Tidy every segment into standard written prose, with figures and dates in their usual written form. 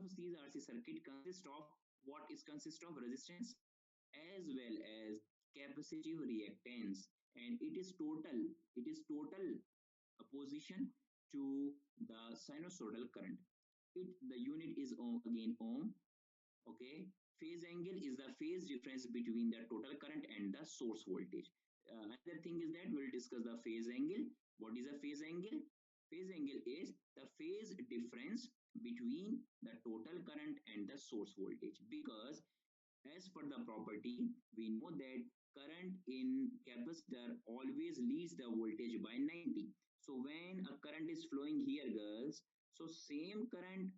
of series RC circuit consists of resistance as well as capacitive reactance, and it is total opposition to the sinusoidal current. The unit is again ohm. Okay, phase angle is the phase difference between the total current and the source voltage. Another thing is that we'll discuss the phase angle. What is a phase angle? Phase angle is the phase difference between the total current and the source voltage, because as per the property we know that current in capacitor always leads the voltage by 90. So when a current is flowing here, girls, so same current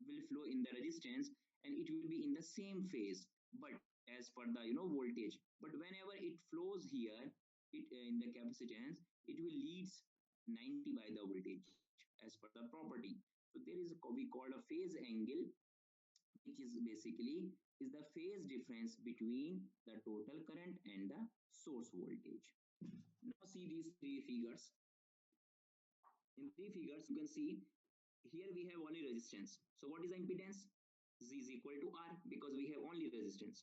will flow in the resistance and it will be in the same phase, but as per the voltage. But whenever it flows here, it in the capacitance, it will leads 90 by the voltage as per the property. So there is we call a phase angle, which is basically is the phase difference between the total current and the source voltage. Now see these three figures. In three figures you can see here we have only resistance. So what is the impedance? Z is equal to R, because we have only resistance.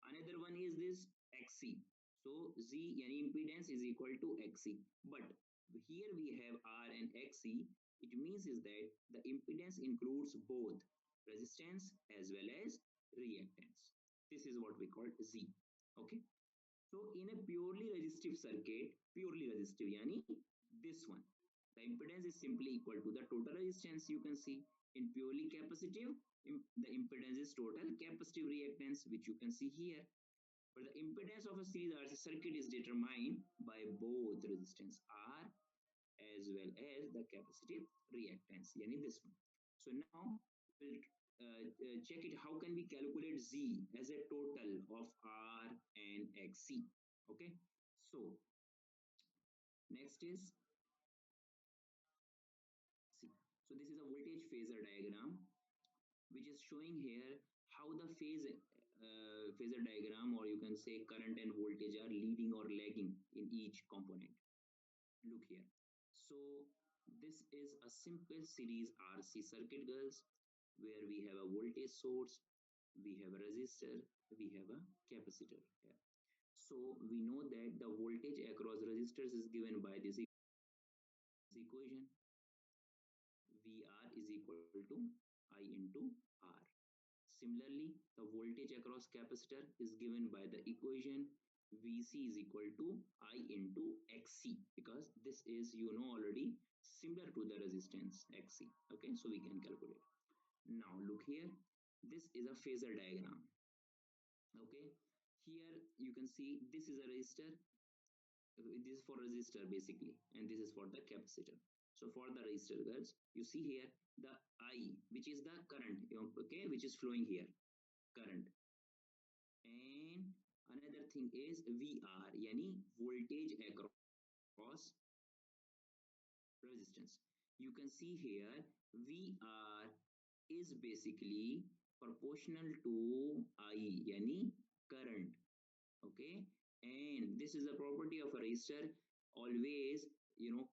Another one is this XC. So Z any impedance is equal to XC. But here we have R and XC. It means is that the impedance includes both resistance as well as reactance. This is what we call Z. Okay. So in a purely resistive circuit, purely resistive, yani this one, the impedance is simply equal to the total resistance. You can see in purely capacitive, the impedance is total capacitive reactance, which you can see here. But the impedance of a series RC circuit is determined by both resistance R as well as the capacitive reactance, yani this one. So now we'll check it. How can we calculate Z as a total of R and XC? Okay. So next is see. So this is a voltage phasor diagram, which is showing here how the phasor diagram, or you can say current and voltage, are leading or lagging in each component. Look here. So this is a simple series RC circuit, girls, where we have a voltage source, we have a resistor, we have a capacitor here. So we know that the voltage across resistors is given by this equation. VR is equal to I into R. Similarly, the voltage across capacitor is given by the equation VC is equal to I into XC, because this is already similar to the resistance XC. Okay, so we can calculate. Now look here, this is a phasor diagram. Okay, here you can see this is a resistor. This is for resistor basically, and this is for the capacitor. So for the resistor, girls, you see here the I, which is the current, okay, which is flowing here, current. And another thing is VR, yani voltage across resistance. You can see here VR is basically proportional to I, yani current. Okay, and this is a property of a resistor. Always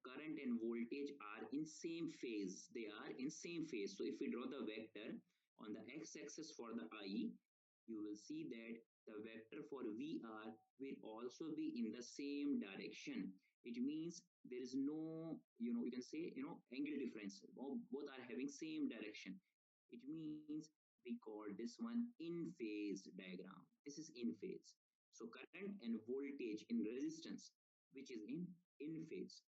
current and voltage are in same phase. They are in same phase. So if we draw the vector on the x-axis for the I, you will see that the vector for VR will also be in the same direction. It means there is no you can say angle difference. Both are having same direction. It means we call this one in phase diagram. This is in phase. So current and voltage in resistance, which is in phase.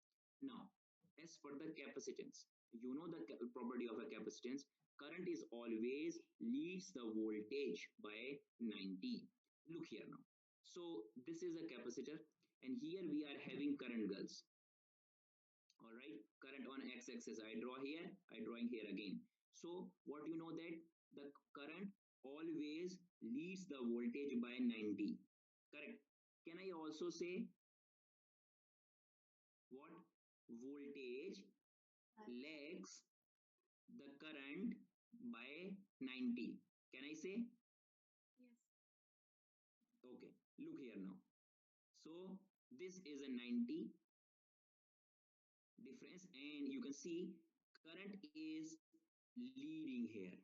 Now, as for the capacitance, you know the property of a capacitance. Current is always leads the voltage by 90. Look here now. So this is a capacitor, and here we are having current, girls. All right, current on x-axis. I draw here, I drawing here again. So what you know that the current always leads the voltage by 90. Correct. Can I also say what? Voltage lags the current by 90. Can I say? Yes. Okay, look here now. So this is a 90 difference, and you can see current is leading here.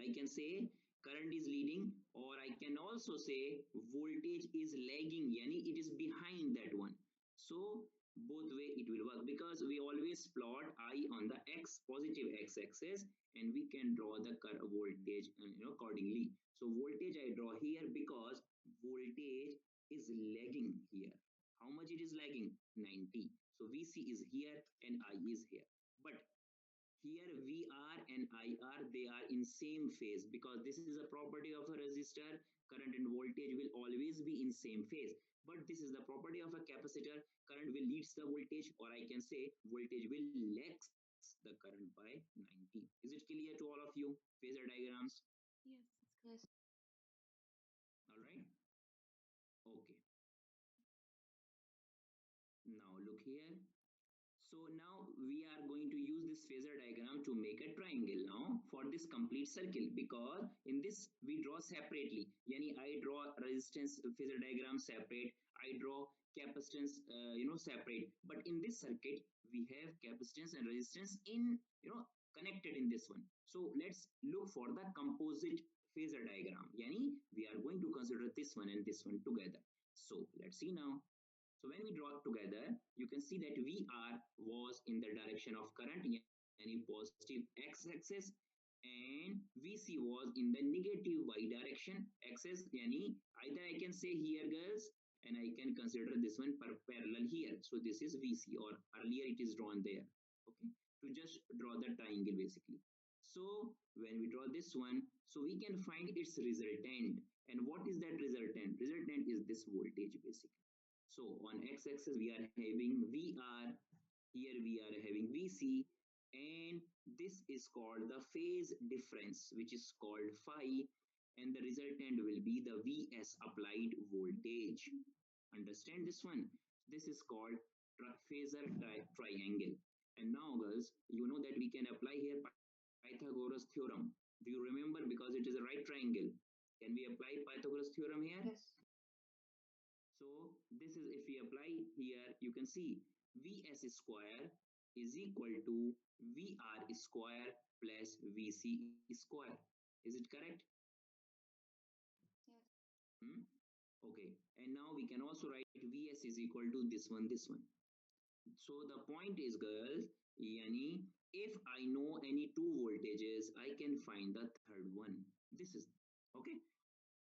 I can say current is leading, or I can also say voltage is lagging, yani it is behind that one. So both way it will work, because we always plot I on the x positive x axis, and we can draw the voltage accordingly. So voltage I draw here because voltage is lagging here. How much it is lagging? 90. So VC is here and I is here. But here VR and IR, they are in same phase, because this is a property of a resistor. Current and voltage will always be in same phase. But this is the property of a capacitor. Current will leads the voltage, or I can say voltage will lags the current by 90. Is it clear to all of you? Phasor diagrams. Yes. Yes. All right. Okay. Now look here. So now we are going to use this phasor diagram to make a triangle now for this complete circle, because in this we draw separately. Yani I draw resistance phasor diagram separate, I draw capacitance separate. But in this circuit we have capacitance and resistance in connected in this one. So let's look for the composite phasor diagram. Yani we are going to consider this one and this one together. So let's see now. So when we draw together, you can see that VR was in the direction of current, yani positive x-axis, and VC was in the negative y direction axis, yani either I can say here girls, and I can consider this one parallel here. So this is VC, or earlier it is drawn there. Okay, to just draw the triangle basically. So when we draw this one, so we can find its resultant. And what is that resultant? Resultant is this voltage basically. So on x-axis we are having VR, here we are having VC, and this is called the phase difference, which is called phi, and the resultant will be the Vs applied voltage. Understand this one? This is called phasor triangle. And now girls, you know that we can apply here Pythagoras theorem. Do you remember? Because it is a right triangle. Can we apply Pythagoras theorem here? Yes. So this is, if we apply here, you can see Vs square is equal to Vr square plus Vc square. Is it correct? Yes. Hmm? Okay. And now we can also write Vs is equal to this one, this one. So the point is, girls, yani, if I know any two voltages, I can find the third one. This is okay.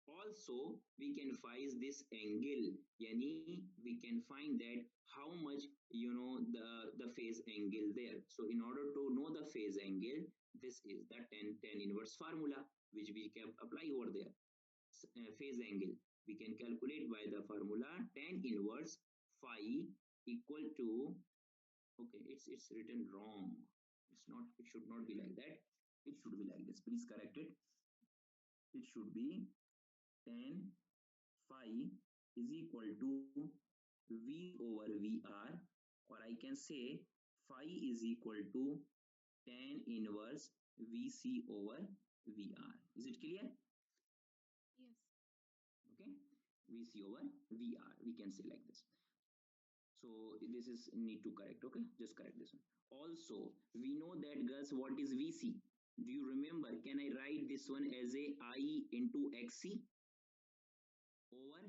Also, we can find this angle. Yani, we can find that how much the phase angle there. So in order to know the phase angle, this is the tan inverse formula which we can apply over there. Phase angle we can calculate by the formula tan inverse phi equal to, okay, it's written wrong. It's not, it should not be like that. It should be like this. Please correct it. It should be tan phi is equal to V over VR, or I can say phi is equal to tan inverse VC over VR. Is it clear? Yes. Okay, VC over VR, we can say like this. So this is need to correct. Okay, just correct this one. Also, we know that girls, what is VC? Do you remember? Can I write this one as a I into XC over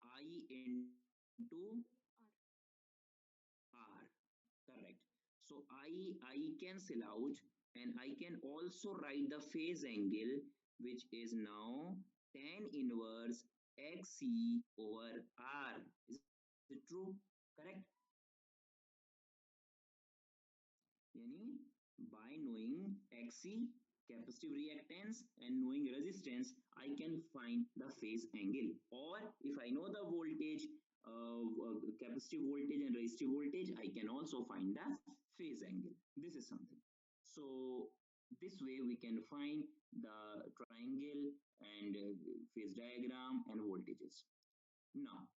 I into R. R? Correct. So I cancel out, and I can also write the phase angle, which is now tan inverse XC over R. Is it true? Correct? Yani by knowing XC, capacitive reactance, and knowing resistance, I can find the phase angle. Or if I know the voltage, capacitive voltage and resistive voltage, I can also find the phase angle. This is something. So this way we can find the triangle and phase diagram and voltages. Now,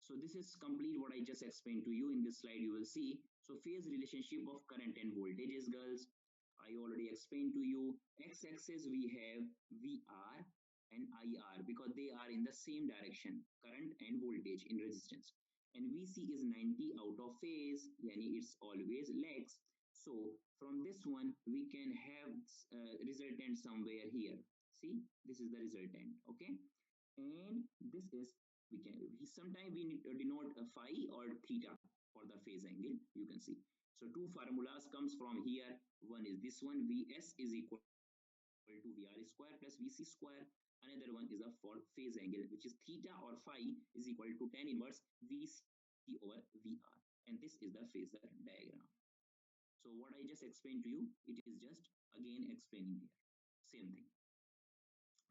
so this is complete what I just explained to you. In this slide, you will see. So phase relationship of current and voltages, girls. I already explained to you. X-axis we have VR and IR, because they are in the same direction, current and voltage in resistance. And VC is 90 out of phase, yani it's always lags. So from this one, we can have result resultant somewhere here. See, this is the resultant. Okay, and this is, we can, sometimes we need to denote a phi or theta for the phase angle. You can see. So two formulas comes from here. One is this one, Vs is equal to Vr square plus Vc square. Another one is a for phase angle, which is theta or phi is equal to tan inverse Vc over Vr. And this is the phasor diagram. So what I just explained to you, it is just again explaining here. Same thing.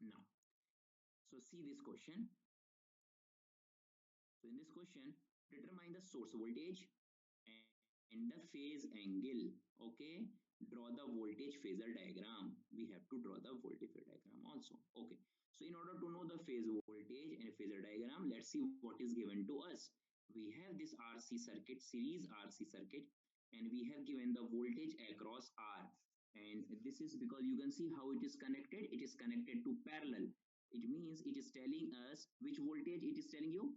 Now, so see this question. So in this question, determine the source voltage and the phase angle. Okay, draw the voltage phasor diagram. We have to draw the voltage phasor diagram also. Okay, so in order to know the phase voltage and phasor diagram, let's see what is given to us. We have this RC circuit, series RC circuit, and we have given the voltage across R. And this is because you can see how it is connected. It is connected to parallel. It means it is telling us which voltage it is telling you.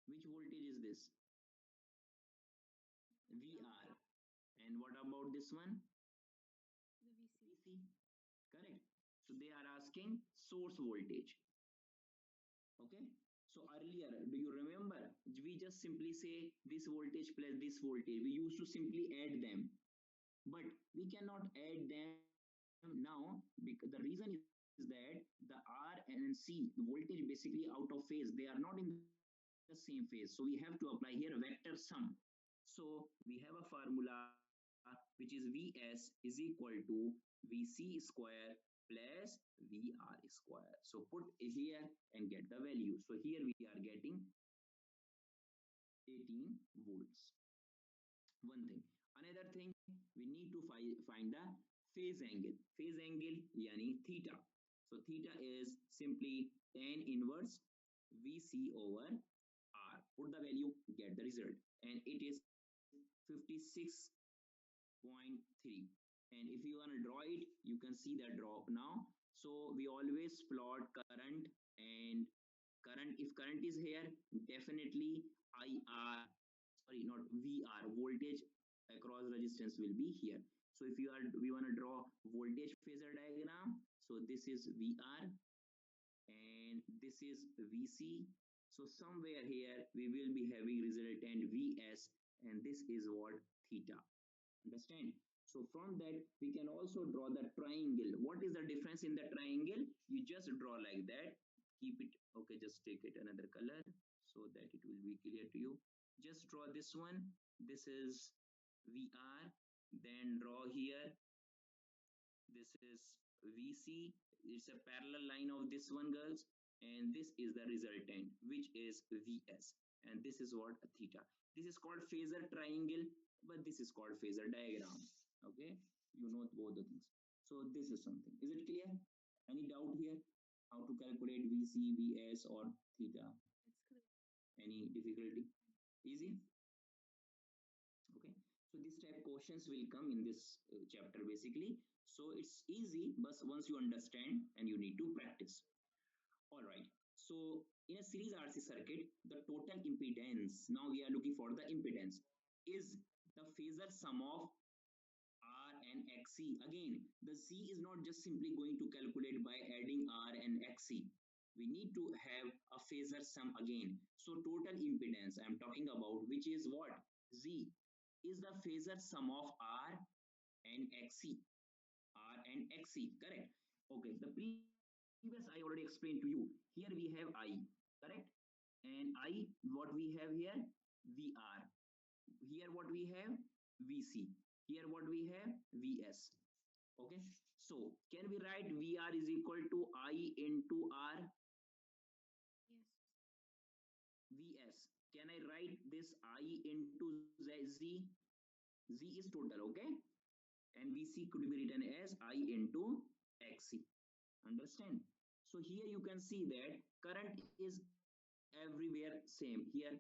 Which voltage is this? VR. And what about this one? The VC. VC. Correct. So they are asking source voltage. Okay. So earlier, do you remember? We just simply say this voltage plus this voltage. We used to simply add them. But we cannot add them now because the reason is that the R and C, the voltage basically out of phase. They are not in the same phase. So we have to apply here vector sum. So we have a formula which is Vs is equal to Vc square plus Vr square. So put here and get the value. So here we are getting 18 volts. One thing. Another thing, we need to find the phase angle. Phase angle yani theta. So theta is simply tan inverse Vc over R. Put the value, get the result. And it is 56.3. And if you want to draw it, you can see the drop now. So we always plot current, and current, if current is here, definitely IR, sorry, not VR, voltage across resistance will be here. So if you are, we want to draw voltage phasor diagram. So this is VR and this is VC. So somewhere here we will be having resultant VS, and this is what? Theta. Understand? So from that we can also draw the triangle. What is the difference in the triangle? You just draw like that. Keep it, okay, just take it another color so that it will be clear to you. Just draw this one. This is VR. Then draw here. This is VC. It's a parallel line of this one, girls. And this is the resultant, which is VS. And this is what? Theta. This is called phasor triangle, but this is called phasor diagram. Okay, you know both the things. So this is something. Is it clear? Any doubt here? How to calculate VC, VS or theta? It's clear. Any difficulty? Easy? Okay. So this type questions will come in this chapter basically. So it's easy, but once you understand and you need to practice. All right. So in a series RC circuit, the total impedance, now we are looking for the impedance, is the phasor sum of R and XC. Again, the C is not just simply going to calculate by adding R and XC. We need to have a phasor sum again. So total impedance I am talking about, which is what? Z, is the phasor sum of R and XC. R and XC, correct? Okay, the previous I already explained to you. Here we have I, correct? And I, what we have here? VR. Here what we have? VC. Here what we have? VS. Okay, so can we write VR is equal to I into R? Yes. VS. Can I write this I into Z? Z is total, okay? And VC could be written as I into XC. Understand? So here you can see that current is everywhere same. Here,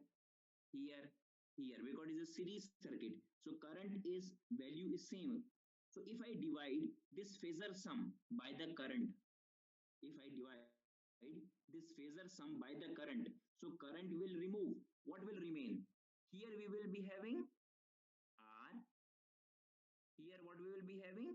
here, here, because it is a series circuit. So current is value is same. So if I divide this phasor sum by the current, if I divide this phasor sum by the current, so current will remove. What will remain? Here we will be having R. Here what we will be having?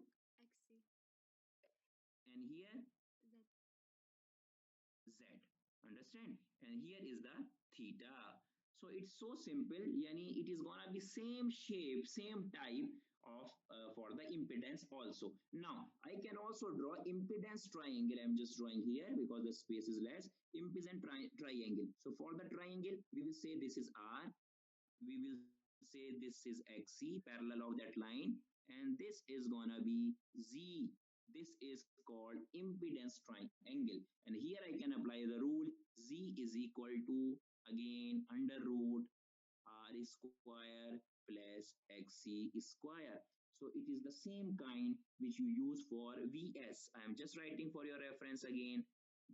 and here is the theta. So it's so simple, yani it is gonna be same shape, same type of for the impedance also. Now I can also draw impedance triangle. I'm just drawing here because the space is less. Impedance triangle. So for the triangle we will say this is R, we will say this is XC parallel of that line, and this is gonna be Z. This is called impedance triangle, and here I can apply the rule. Z is equal to, again, under root R square plus XC square. So it is the same kind which you use for VS. I am just writing for your reference again.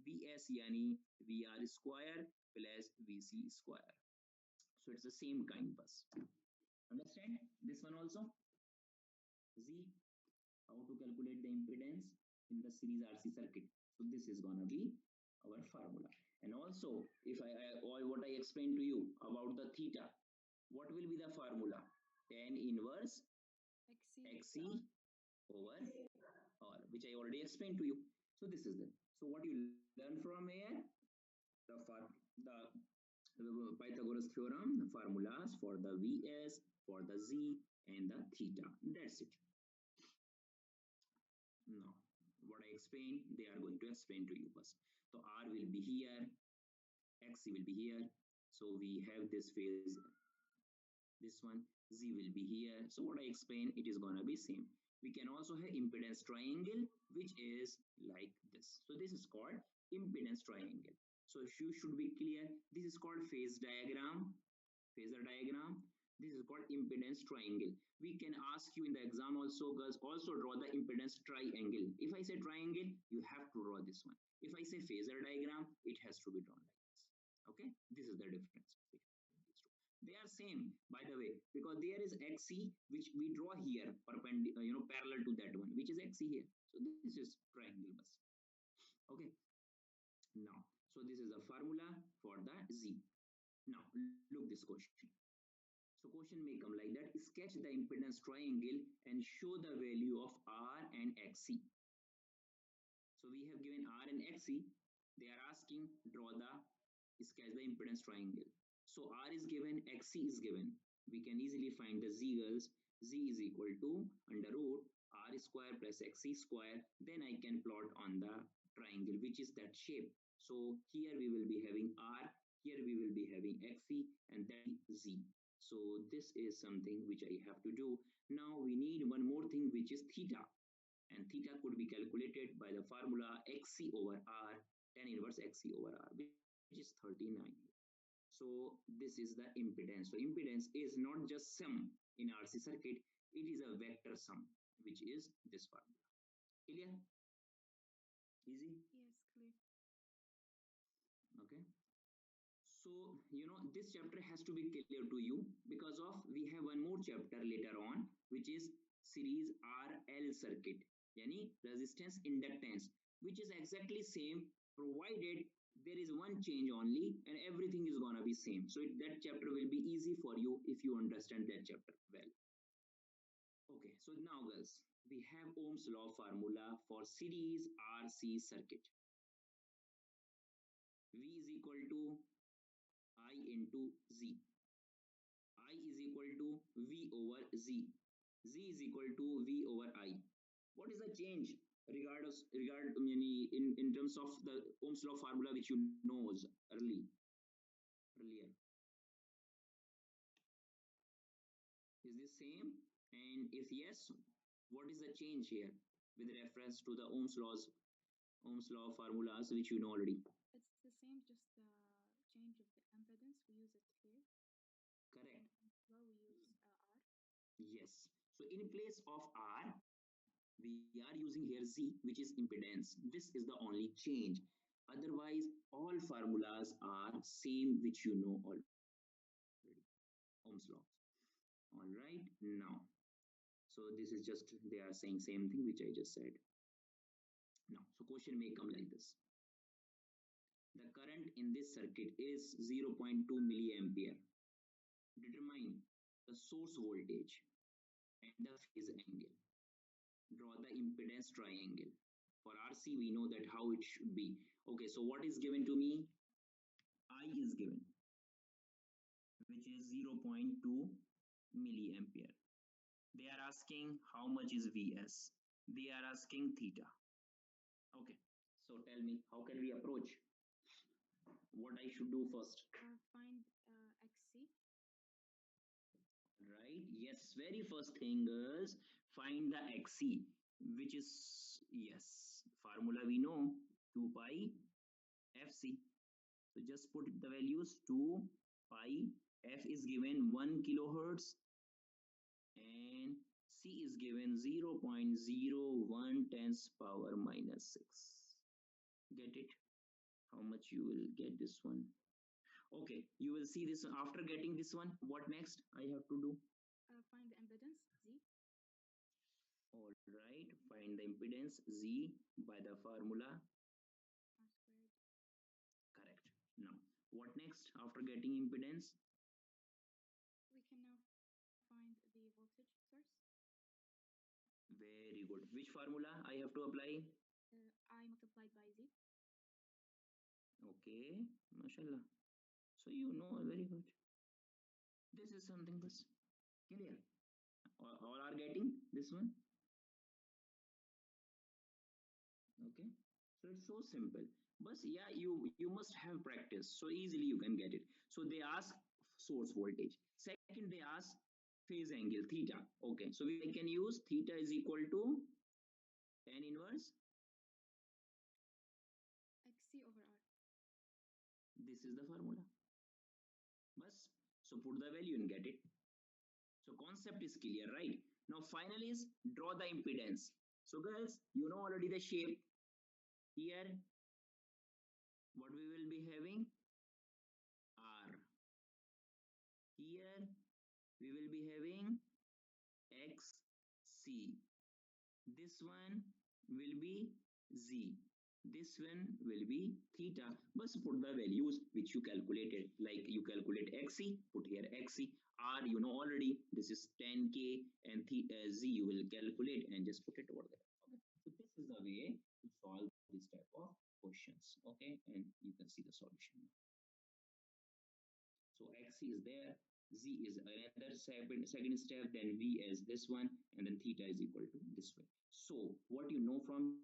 VS yani VR square plus VC square. So it's the same kind bus. Understand this one also? Z, how to calculate the impedance in the series RC circuit. So this is gonna be our formula. And also, if all what I explained to you about the theta, what will be the formula? Tan inverse XC over R, which I already explained to you. So this is it. So what you learn from here, the Pythagoras theorem, the formulas for the Vs, for the Z, and the theta. That's it. Now, what I explained, they are going to explain to you first. So R will be here, X will be here. So we have this phase, this one, Z will be here. So what I explained, it is gonna be same. We can also have impedance triangle, which is like this. So this is called impedance triangle. So you should be clear. This is called phase diagram, phasor diagram. This is called impedance triangle. We can ask you in the exam also, girls, also draw the impedance triangle. If I say triangle, you have to draw this one. If I say phasor diagram, it has to be drawn like this. Okay, this is the difference. They are same, by the way, because there is XC which we draw here, perpendicular, parallel to that one, which is XC here. So this is triangle bus. Okay. Now, so this is a formula for the Z. Now, look this question. So question may come like that. Sketch the impedance triangle and show the value of R and XC. So we have given R and XC. They are asking draw the sketch the impedance triangle. So R is given, XC is given. We can easily find the Z, girls. Z is equal to under root R square plus XC square. Then I can plot on the triangle, which is that shape. So here we will be having R, here we will be having XC, and then Z. So this is something which I have to do. Now we need one more thing, which is theta. And theta could be calculated by the formula XC over R, tan inverse XC over R, which is 39. So this is the impedance. So impedance is not just sum in RC circuit, it is a vector sum, which is this formula. Clear? Easy? Yes, clear. Okay. So, this chapter has to be clear to you because of we have one more chapter later on, which is series RL circuit, yani resistance inductance, which is exactly same provided there is one change only and everything is gonna be same. So that chapter will be easy for you if you understand that chapter well. Okay, so now guys, we have Ohm's law formula for series RC circuit. V is equal to I into Z. I is equal to V over Z. Z is equal to V over I. What is the change in terms of the Ohm's law formula which you knows earlier? Is this same? And if yes, what is the change here with reference to the Ohm's law formulas which you know already? It's the same, just the change of the impedance. We use it here. Correct. Well, we use R. Yes. So in place of R, we are using here Z, which is impedance. This is the only change. Otherwise, all formulas are same, which you know already. Ohm's law. All right. Now, so this is just they are saying same thing which I just said. Now, so question may come like this. The current in this circuit is 0.2 milliampere. Determine the source voltage and the phase angle. Draw the impedance triangle. For RC, we know that how it should be. Okay, so what is given to me? I is given, which is 0.2 milliampere. They are asking how much is Vs. They are asking theta. Okay. So tell me, how can we approach? What I should do first? Find XC. Right. Yes. Very first thing is find the XC, which is, yes, formula we know, 2 pi FC. So just put the values, 2 pi, F is given 1 kilohertz and C is given 0.01 10 power minus 6. Get it? How much you will get this one? Okay, you will see this after getting this one. What next I have to do? Find the impedance, Z. All right, find the impedance Z by the formula. R squared. Correct. Now, what next after getting impedance? We can now find the voltage source. Very good. Which formula I have to apply? I multiplied by Z. Okay, mashallah. So you know very good. This is something that's clear. All are getting this one? Okay. So it's so simple. But yeah, you must have practice. So easily you can get it. So they ask source voltage. Second, they ask phase angle theta. Okay. So we can use theta is equal to tan inverse XC over R. This is the formula. Bas. So put the value and get it. So concept is clear, right? Now final is draw the impedance. So girls, you know already the shape. Here, what we will be having? R. Here, we will be having XC. This one will be Z. This one will be theta. But put the values which you calculated. Like you calculate XC, put here XC. R, you know already. This is 10K and Z you will calculate and just put it over there. Okay. So this is the way to solve this type of questions. Okay. And you can see the solution. So XC is there. Z is another second step, then V is this one, and then theta is equal to this way. So what you know from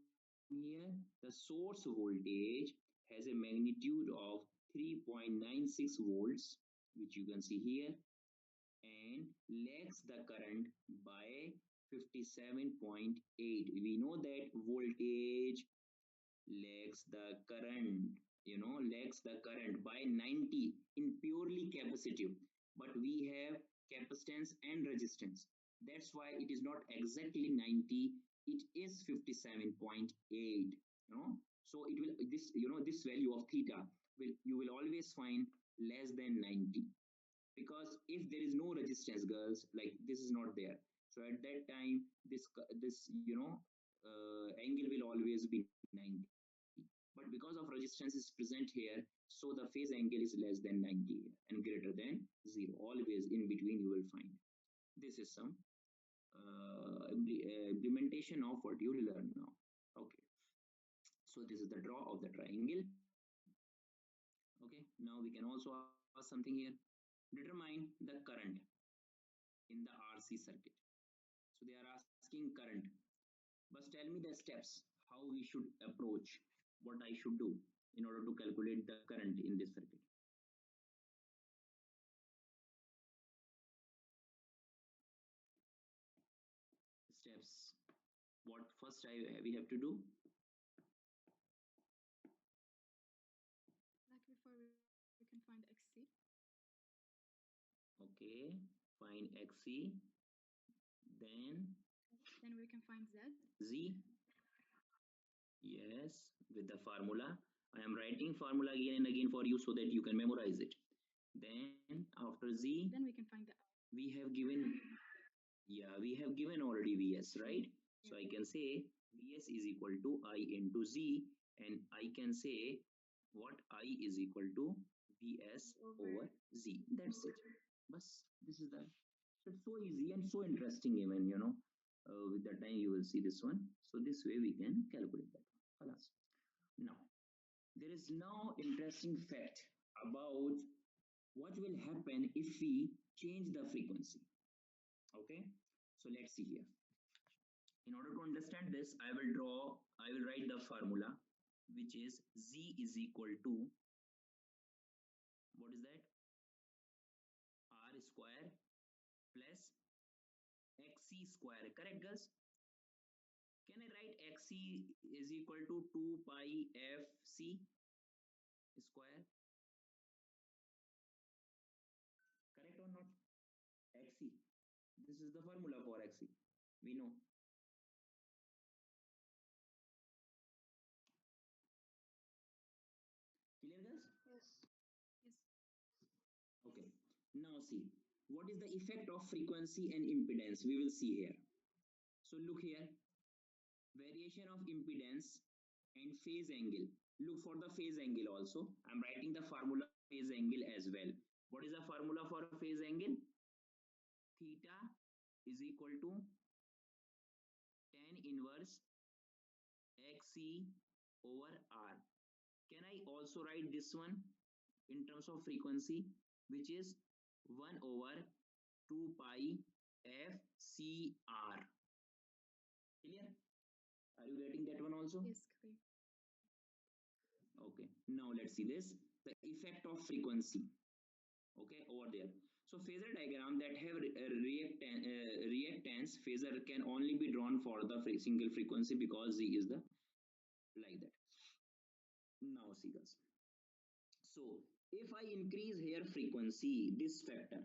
here, the source voltage has a magnitude of 3.96 volts, which you can see here, and lags the current by 57.8. We know that voltage lags the current, lags the current by 90 in purely capacitive, but we have capacitance and resistance. That's why it is not exactly 90, it is 57.8. So it will, this value of theta will, you will always find less than 90, because if there is no resistance, girls, like this is not there, so at that time this angle will always be 90. But because of resistance is present here, so the phase angle is less than 90 and greater than 0. Always in between you will find. This is some implementation of what you learn now. Okay. So this is the draw of the triangle. Okay. Now we can also ask something here. Determine the current in the RC circuit. So they are asking current. But tell me the steps, how we should approach, what I should do in order to calculate the current in this circuit. Steps. What first we have to do? Like before, we can find XC. Okay, find XC. Then we can find Z. Z. Yes, with the formula. I am writing formula again and again for you so that you can memorize it. Then after Z, then we can find the R. We have given, yeah, we have given already Vs, right? Yeah. So I can say Vs is equal to I into Z, and I can say what I is equal to Vs over Z. That's it. But this is the, so it's so easy and so interesting even, with the time you will see this one. So this way we can calculate that one. Now, there is no interesting fact about what will happen if we change the frequency. Okay, so let's see here. In order to understand this, I will write the formula, which is Z is equal to, what is that? R square plus XC square. Correct, girls? Can I write XC is equal to 2 pi FC square? Correct or not? XC. This is the formula for XC. We know. Clear, girls? Yes. Yes. Okay. Now see, what is the effect of frequency and impedance? We will see here. So look here, variation of impedance and phase angle. Look for the phase angle also. I'm writing the formula phase angle as well. What is the formula for phase angle? Theta is equal to tan inverse XC over R. Can I also write this one in terms of frequency, which is 1 over 2 pi FCR. Clear? Are you getting that one also? Yes, clear. Okay, now let's see this, the effect of frequency. Okay, over there. So phasor diagram that have reactance phasor can only be drawn for the single frequency because Z is the like that. Now see guys. So if I increase here frequency, this factor,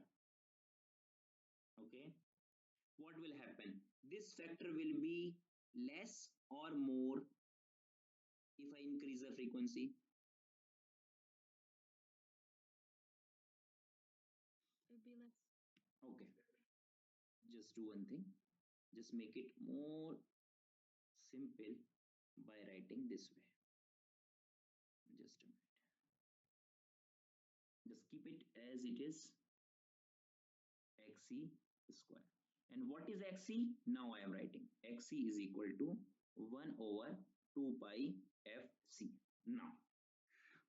okay, what will happen? This factor will be less or more if I increase the frequency. It will be less. Okay, just do one thing, just make it more simple by writing this way. Just a minute, just keep it as it is, XC square. And what is XC? Now I am writing XC is equal to 1 over 2 pi FC. Now,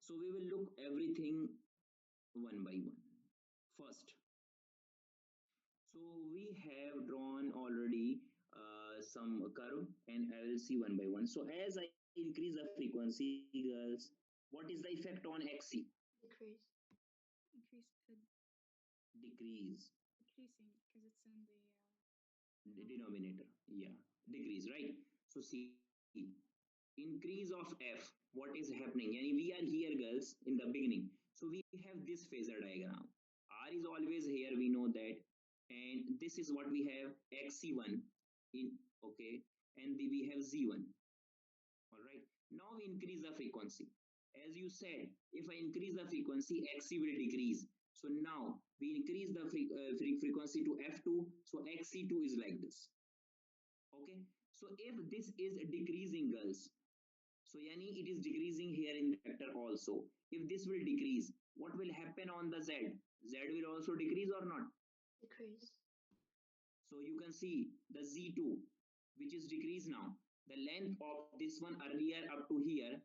so we will look everything one by one. First, so we have drawn already some curve and I will see one by one. So as I increase the frequency, girls, what is the effect on XC? Decrease. Increase. Decrease. Decreasing because it's in The denominator. Yeah, decrease, right? So see, increase of F, what is happening? Yani we are here, girls, in the beginning. So we have this phasor diagram. R is always here, we know that. And this is what we have, XC1 in, okay, and we have Z1. All right. Now we increase the frequency. As you said, if I increase the frequency, XC will decrease. So now we increase the frequency to F2. So XC2 is like this. Okay. So if this is decreasing, girls, so yani it is decreasing here in the vector also. If this will decrease, what will happen on the Z? Z will also decrease or not? decrease. So you can see the Z2, which is decreased now. The length of this one earlier up to here,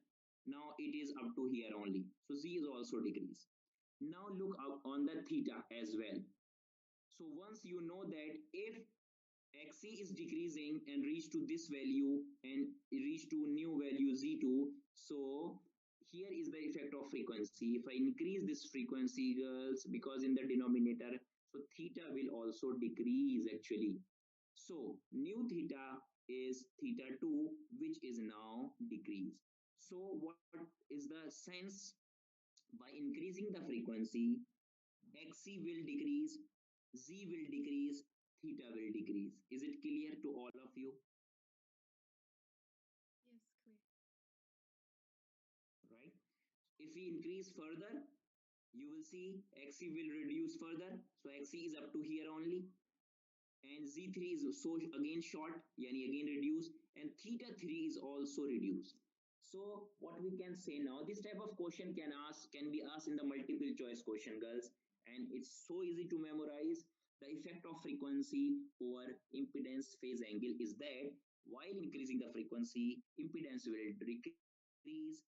now it is up to here only. So Z is also decreased. Now look up on the theta as well. So once you know that if XC is decreasing and reach to this value and reach to new value Z2, so here is the effect of frequency. If I increase this frequency, girls, because in the denominator, so theta will also decrease actually. So new theta is theta 2, which is now decreased. So what is the sense? By increasing the frequency, XC will decrease, Z will decrease, theta will decrease. Is it clear to all of you? Yes, clear. Right? If we increase further, you will see XC will reduce further. So XC is up to here only. And Z3 is so again short, yani again reduced, and theta 3 is also reduced. So what we can say now, this type of question can be asked in the multiple choice question, girls, and it's so easy to memorize. The effect of frequency over impedance phase angle is that while increasing the frequency, impedance will decrease,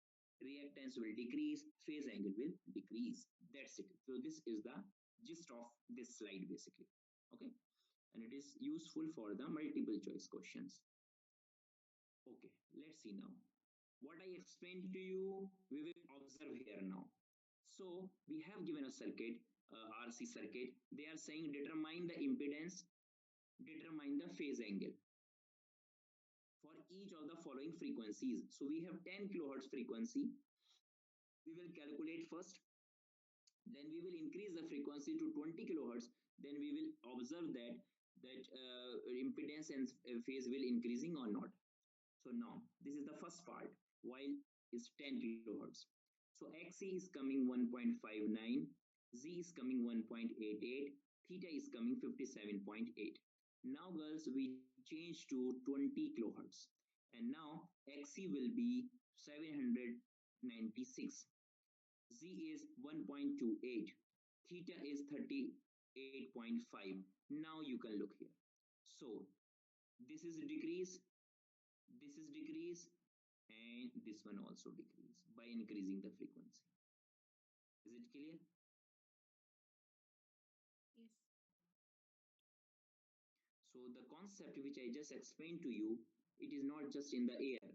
reactance will decrease, phase angle will decrease. That's it. So this is the gist of this slide basically. Okay, and it is useful for the multiple choice questions. Okay, let's see now. What I explained to you, we will observe here now. So we have given a circuit, RC circuit. They are saying determine the impedance, determine the phase angle for each of the following frequencies. So we have 10 kilohertz frequency. We will calculate first, then we will increase the frequency to 20 kilohertz. Then we will observe that impedance and phase will increasing or not. So now this is the first part. While is 10 kilohertz. So XC is coming 1.59, Z is coming 1.88, theta is coming 57.8. Now girls, we change to 20 kilohertz, and now XC will be 796, Z is 1.28, theta is 38.5. Now you can look here. So this is decrease, this is decrease, and this one also decrease by increasing the frequency. Is it clear? Yes. So the concept which I just explained to you, it is not just in the air.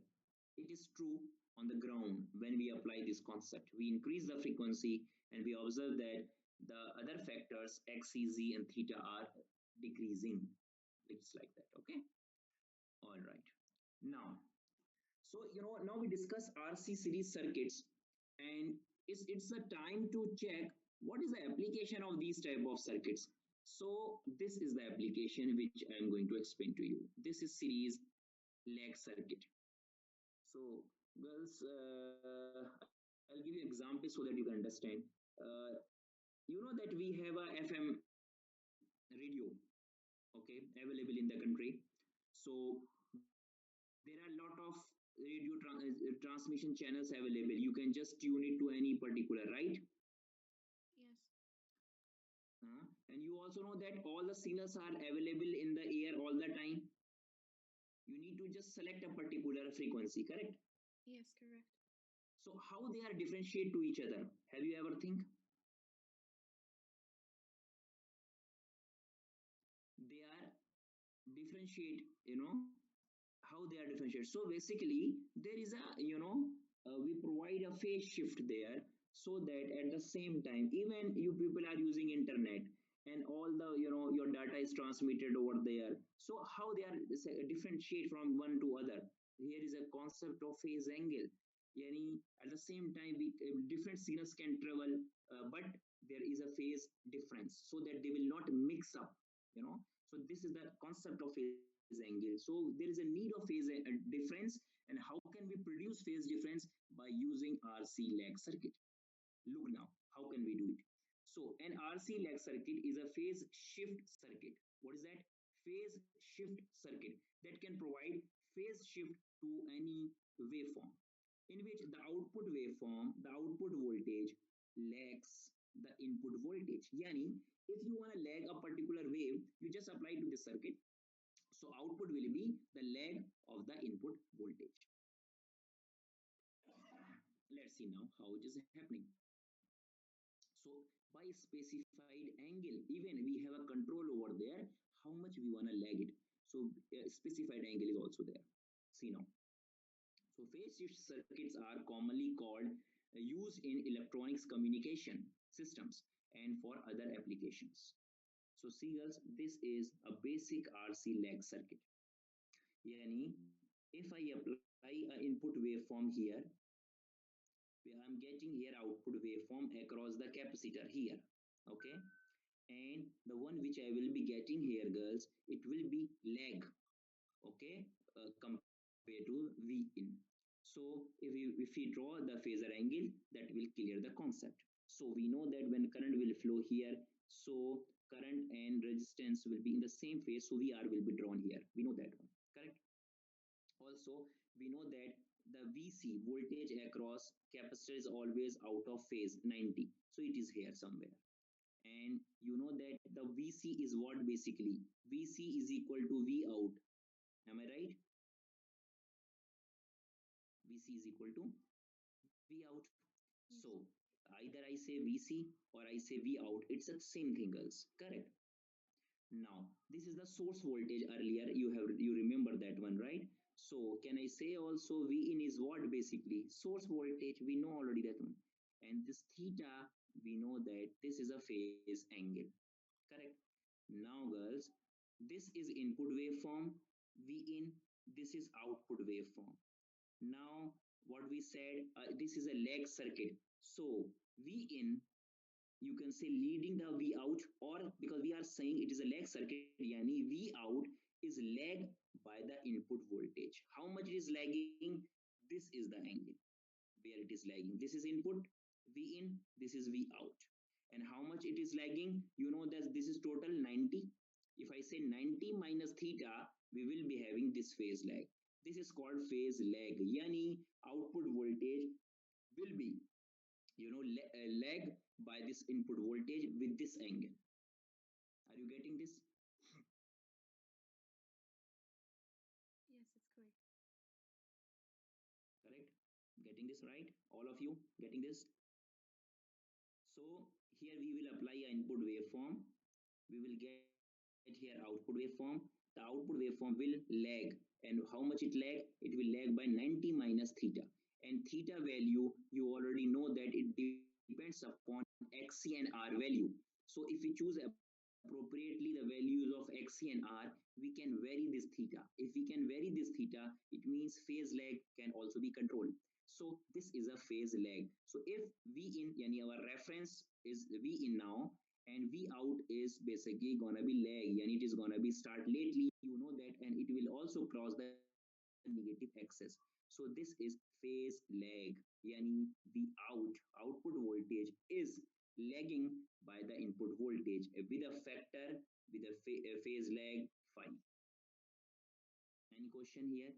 It is true on the ground. When we apply this concept, we increase the frequency and we observe that the other factors X, Z and theta are decreasing. It's like that. Okay. All right. Now, so now we discuss RC series circuits, and it's a time to check what is the application of these type of circuits. So this is the application which I am going to explain to you. This is series lag circuit. So girls, I'll give you example so that you can understand. Uh, you know that we have a FM radio, okay, available in the country. So there are a lot of radio transmission channels available. You can just tune it to any particular, right? Yes. And you also know that all the signals are available in the air all the time. You need to just select a particular frequency, correct? Yes, correct. So how they are differentiate to each other? Have you ever think? They are differentiate, how they are differentiated. So basically, there is a, we provide a phase shift there so that at the same time, even you people are using internet and all the, your data is transmitted over there. So how they are differentiate from one to other? Here is a concept of phase angle. Yani at the same time, different signals can travel, but there is a phase difference so that they will not mix up, so this is the concept of phase angle. So there is a need of phase difference, and how can we produce phase difference? By using RC lag circuit. Look now, how can we do it? So an RC lag circuit is a phase shift circuit. What is that? Phase shift circuit that can provide phase shift to any waveform, in which the output waveform, the output voltage lags the input voltage. Yani, if you want to lag a particular wave, you just apply to this circuit. So output will be the lag of the input voltage. Let's see now how it is happening. So by specified angle, even we have a control over there, how much we want to lag it. So specified angle is also there. See now. So phase shift circuits are commonly called used in electronics communication systems and for other applications. So see girls, this is a basic RC lag circuit. Yani, if I apply an input waveform here, I'm getting here output waveform across the capacitor here, okay? And the one which I will be getting here, girls, it will be lag, okay, compared to V in. So if we draw the phasor angle, that will clear the concept. So we know that when current will flow here, so current and resistance will be in the same phase, so VR will be drawn here. We know that one, correct? Also, we know that the VC, voltage across capacitor, is always out of phase, 90. So it is here somewhere. And you know that the VC is what basically? VC is equal to V out. Am I right? VC is equal to V out. Yes. So either I say VC or I say V out. It's the same thing, girls. Correct. Now this is the source voltage earlier. You remember that one, right? So can I say also V in is what basically source voltage? We know already that one. And this theta, we know that this is a phase angle. Correct. Now, girls, this is input waveform V in. This is output waveform. Now, what we said, this is a lag circuit. So V in, you can say leading the V out, or because we are saying it is a lag circuit, yani V out is lagged by the input voltage. How much it is lagging? This is the angle where it is lagging. This is input V in, this is V out. And how much it is lagging? You know that this is total 90. If I say 90 minus theta, we will be having this phase lag. This is called phase lag. Yani output voltage will be, lag by this input voltage with this angle. Are you getting this? Yes, it's correct. Correct? Getting this right? All of you getting this? So here we will apply an input waveform. We will get here output waveform. The output waveform will lag. And how much it lag? It will lag by 90 minus theta. And theta value, you already know that it depends upon Xc and R value. So if we choose appropriately the values of Xc and R, we can vary this theta. If we can vary this theta, it means phase lag can also be controlled. So this is a phase lag. So if V in, yani our reference is V in now, and V out is basically gonna be lag, yani it is gonna be start lately, you know that, and it will also cross the negative axis. So this is phase lag, yani V out, output voltage is lagging by the input voltage with a factor with a phase lag phi. Any question here?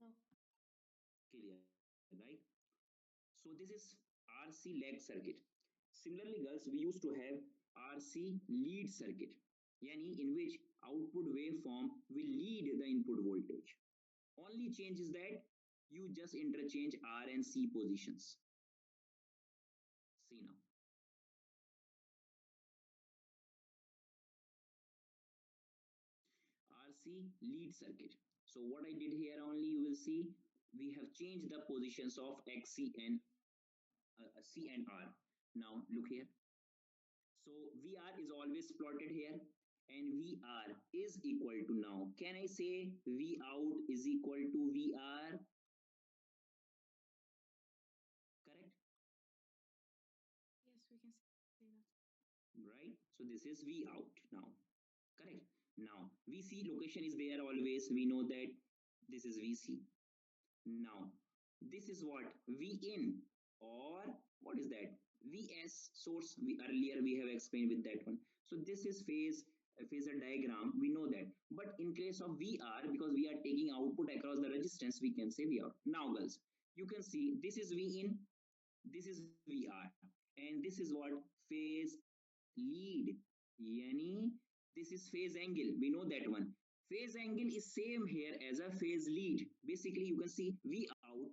No. Clear, right? So this is RC lag circuit. Similarly, girls, we used to have RC lead circuit, yani in which output waveform will lead the input voltage. Only change is that you just interchange R and C positions. See now. RC lead circuit. So what I did here only, you will see we have changed the positions of XC and C and R. Now look here. So VR is always plotted here, and VR is equal to, now can I say V out is equal to VR? Correct? Yes, we can say that. Right? So this is V out now. Correct? Now VC location is there always. We know that this is VC. Now this is what V in, or what is that? VS source. We earlier we have explained with that one. So this is phasor diagram. We know that. But in case of VR, because we are taking output across the resistance, we can say V out. Now, girls, you can see this is V in, this is VR, and this is what phase lead. Yani this is phase angle. We know that one. Phase angle is same here as a phase lead. Basically, you can see V out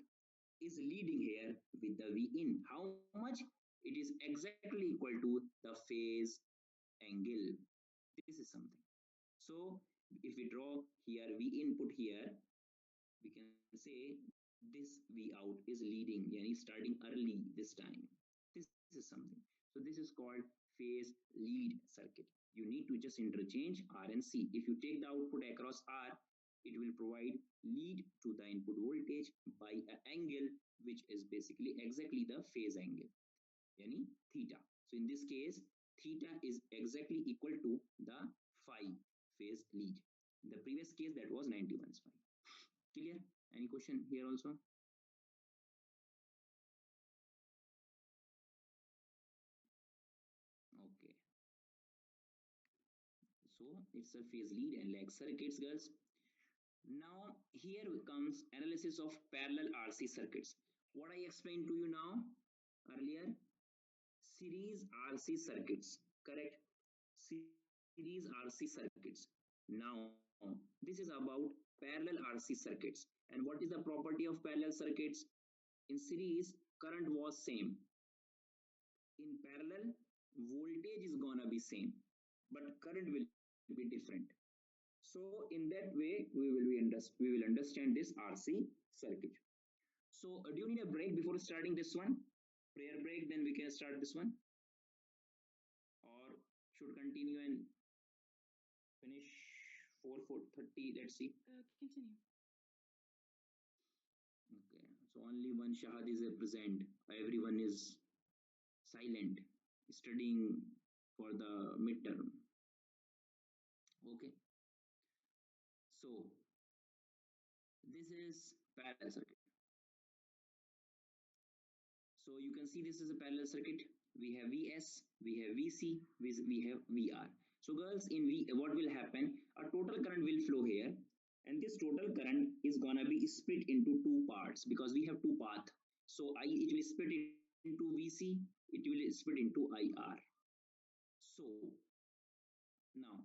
is leading here with the V in. How much? It is exactly equal to the phase angle. This is something. So if we draw here V input here, we can say this V out is leading, yani starting early this time. This is something. So this is called phase lead circuit. You need to just interchange R and C. If you take the output across R, it will provide lead to the input voltage by an angle which is basically exactly the phase angle, yani theta. So in this case, theta is exactly equal to the phi phase lead. In the previous case, that was 91 phi. Clear? Any question here also? Okay. So it's a phase lead and lag circuits, girls. Now here comes analysis of parallel RC circuits. What I explained to you now earlier, series RC circuits, correct? Series RC circuits. Now this is about parallel RC circuits. And what is the property of parallel circuits? In series, current was same. In parallel, voltage is gonna be same, but current will be different. So in that way, we will understand this RC circuit. So do you need a break before starting this one? Prayer break, then we can start this one, or should continue and finish 4:30. Let's see. Continue. Okay, so only one Shahad is present. Everyone is silent, studying for the midterm. Okay, so this is parallel circuit. So you can see this is a parallel circuit. We have Vs, we have Vc, we have Vr. So girls, in V, what will happen? A total current will flow here, and this total current is gonna be split into two parts because we have two paths. So it will split into Vc, it will split into IR. So now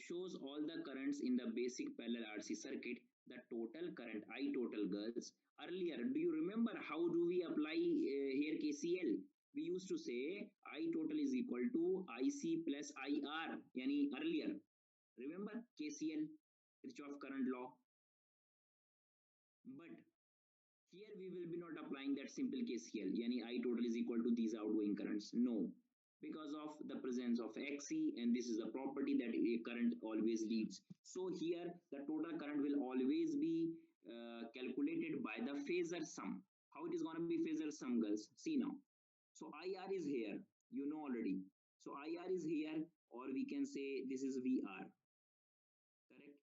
shows all the currents in the basic parallel RC circuit. The total current, I total girls. Earlier, do you remember how do we apply here KCL? We used to say I total is equal to IC plus IR. Yani earlier, remember KCL, Kirchhoff current law. But here we will be not applying that simple KCL. Yani I total is equal to these outgoing currents. No, because of the presence of XC, and this is the property that a current always leads. So here the total current will always be calculated by the phasor sum. How it is going to be phasor sum, girls? See now. So IR is here, you know already. So IR is here, or we can say this is VR. Correct?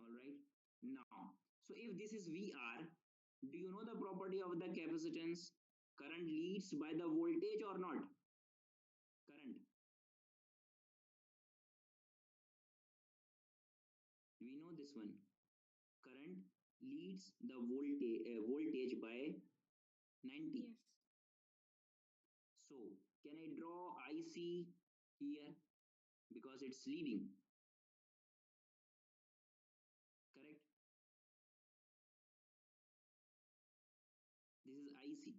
All right. Now, so if this is VR, do you know the property of the capacitance? Current leads by the voltage or not? Current. We know this one. Current leads the voltage by 90. Yes. So can I draw IC here because it's leading? Correct. This is IC.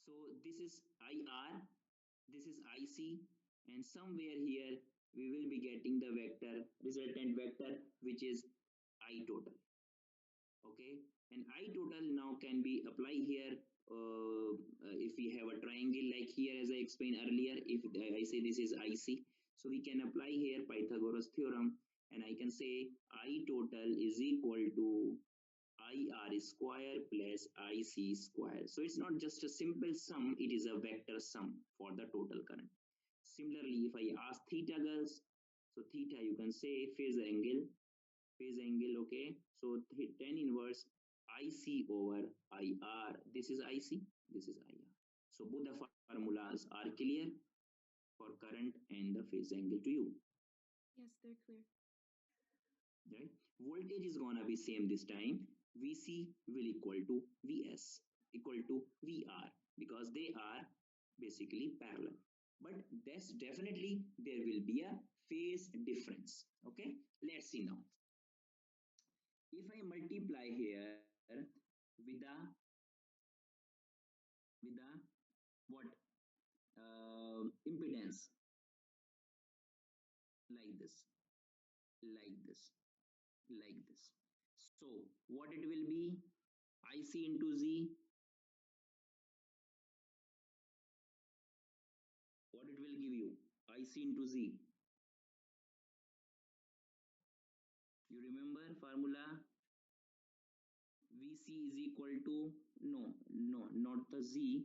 So this is IR, this is IC, and somewhere here we will be getting the vector, resultant vector, which is I total. Okay, and I total now can be applied here. If we have a triangle like here, as I explained earlier, if I say this is IC, so we can apply here Pythagoras theorem, and I can say I total is equal to IR square plus IC square. So it's not just a simple sum, it is a vector sum for the total current. Similarly, if I ask theta, girls, so theta you can say phase angle, okay. So tan inverse IC over IR. This is IC, this is IR. So both the formulas are clear for current and the phase angle to you. Yes, they're clear. Right? Voltage is gonna be same this time. Vc will equal to Vs equal to Vr because they are basically parallel. But that's definitely there will be a phase difference. Okay, let's see now. If I multiply here with the what impedance like this, like this, like this. So what it will be? IC into Z. What it will give you? IC into Z. You remember formula? Vc is equal to, no, not the Z.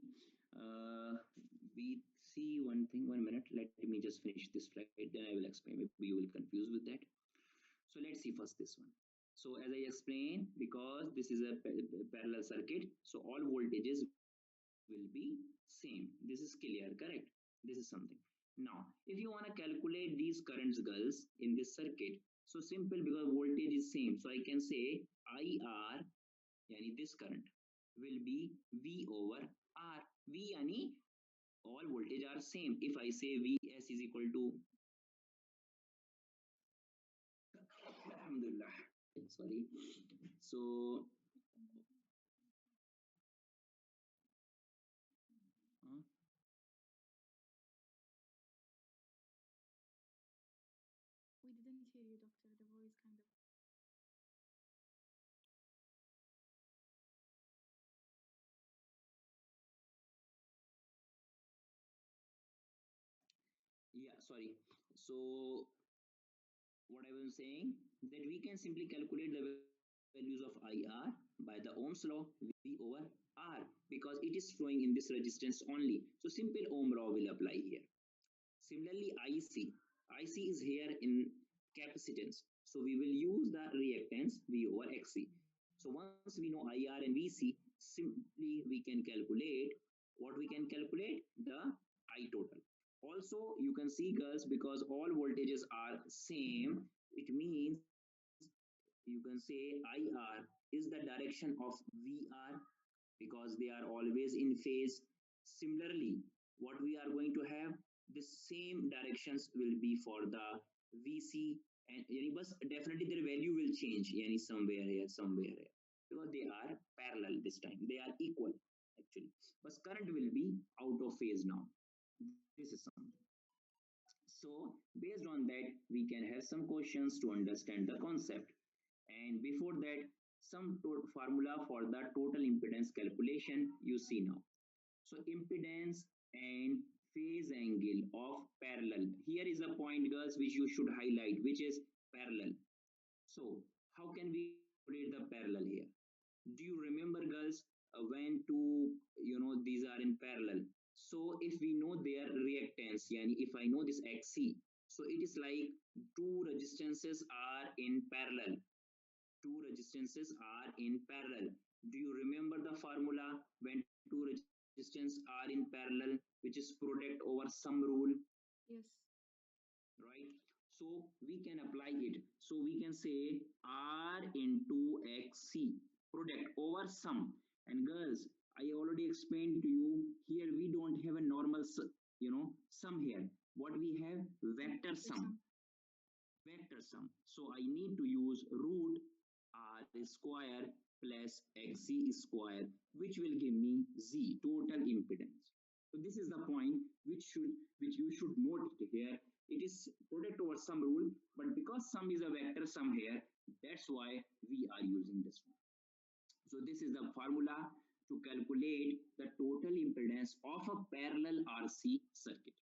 Vc, one minute. Let me just finish this slide, then I will explain. Maybe you will confuse with that. So let's see first this one. So as I explained, because this is a parallel circuit, so all voltages will be same. This is clear, correct? This is something. Now, if you want to calculate these currents, girls, in this circuit, so simple because voltage is same. So I can say IR, yani this current, will be V over R. V yani all voltage are same. If I say Vs is equal to, sorry. So uh, We didn't hear you, doctor. The voice kind of. yeah, sorry. So what I was saying, that we can simply calculate the values of IR by the Ohm's law, V over R, because it is flowing in this resistance only. So simple Ohm law will apply here. Similarly, IC is here in capacitance. So we will use the reactance V over XC. So once we know IR and VC, simply we can calculate what we can calculate the I total. Also, you can see girls, because all voltages are same, it means you can say IR is the direction of VR, because they are always in phase. Similarly, what we are going to have, the same directions will be for the VC, and but definitely their value will change, somewhere here, somewhere here, because they are parallel this time. They are equal actually, but current will be out of phase now. This is something. So based on that, we can have some questions to understand the concept. And before that, some formula for the total impedance calculation you see now. So impedance and phase angle of parallel. Here is a point, girls, which you should highlight, which is parallel. So how can we calculate the parallel here? Do you remember, girls, when two, these are in parallel? So if we know their reactance, yani if I know this XC, so it is like two resistances are in parallel. Two resistances are in parallel. Do you remember the formula when two resistance are in parallel, which is product over some rule, Yes. right? So we can apply it. So we can say R into XC, product over sum. And girls, I already explained to you, here we don't have a normal, sum here. What we have, vector Vector sum. sum. Vector sum. So I need to use root R square plus XC square, which will give me Z, total impedance. So this is the point which you should note it here. It is product over sum rule, but because sum is a vector sum here, that's why we are using this one. So this is the formula to calculate the total impedance of a parallel RC circuit.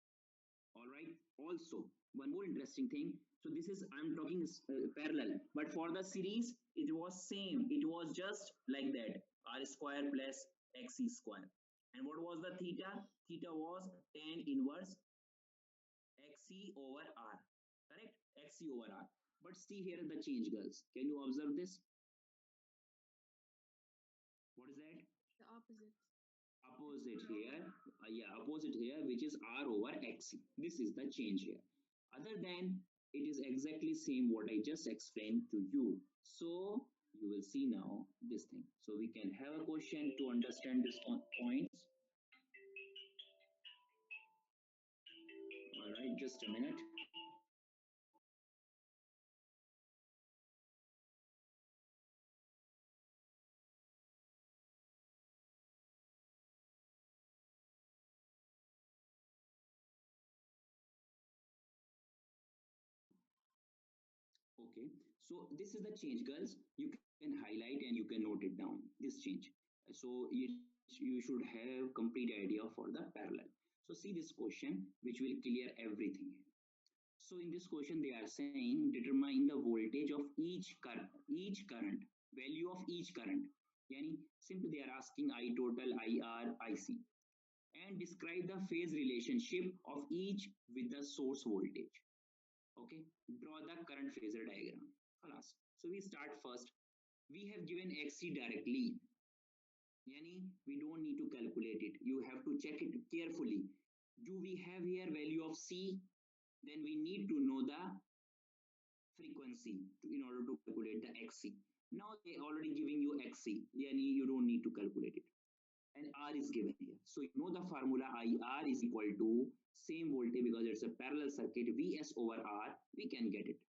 All right. Also, one more interesting thing. So this is, I'm talking parallel, but for the series, it was same. It was just like that, R square plus XC square. And what was the theta? Theta was tan inverse XC over R. Correct? XC over R. But see here the change, girls. Can you observe this? What is that? The opposite. Opposite here, yeah, opposite here, which is R over XC. This is the change here. Other than, it is exactly same what I just explained to you. So you will see now this thing. So we can have a question to understand this points. All right, just a minute. Okay, so this is the change, girls. You can highlight and you can note it down, this change. So you should have complete idea for the parallel. So see this question, which will clear everything. So in this question, they are saying determine the voltage of each current, value of each current. Yani simply they are asking I total, IR, IC, and describe the phase relationship of each with the source voltage. Okay, draw the current phasor diagram. Khalas. So we start first. We have given XC directly. Yani we don't need to calculate it. You have to check it carefully. Do we have here value of C? Then we need to know the frequency in order to calculate the XC. Now they already giving you XC, yani you don't need to calculate it. And R is given here. So you know the formula IR is equal to same voltage, because it's a parallel circuit, Vs over R, we can get it.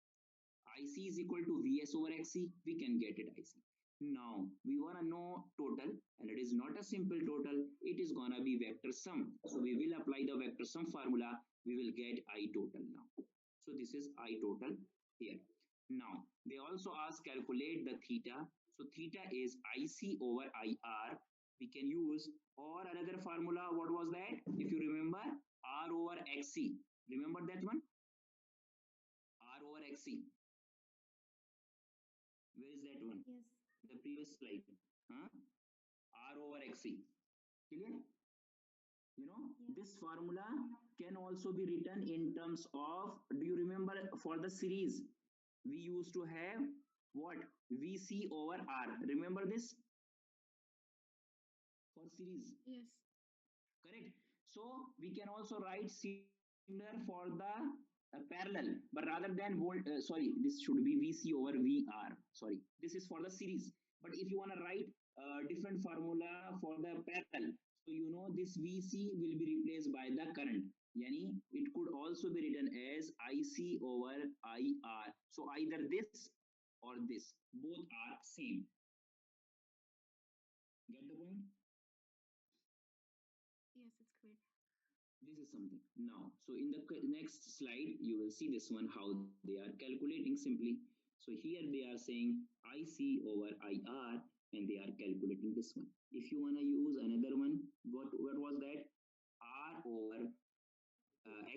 IC is is equal to Vs over Xc, we can get it IC. Now we want to know total, and it is not a simple total, it is gonna be vector sum. So we will apply the vector sum formula, we will get I total now. So this is I total here. Now they also ask calculate the theta. So theta is IC over IR. We can use or another formula. What was that? If you remember, R over XC. Remember that one? R over XC. Where is that one? Yes. The previous slide. Huh? R over XC. Clear? You know, Yeah. this formula can also be written in terms of, do you remember for the series? We used to have what? VC over R. Remember this? For series. Yes. Correct. So we can also write similar for the parallel, but rather than volt, sorry, this should be VC over VR. Sorry, this is for the series. But if you want to write different formula for the parallel, so you know this VC will be replaced by the current. Yani it could also be written as IC over IR. So either this or this, both are same. Get the point? Yes, it's clear. This is something now. So in the next slide you will see this one, how they are calculating simply. So here they are saying IC over IR, and they are calculating this one. If you want to use another one, what was that? R over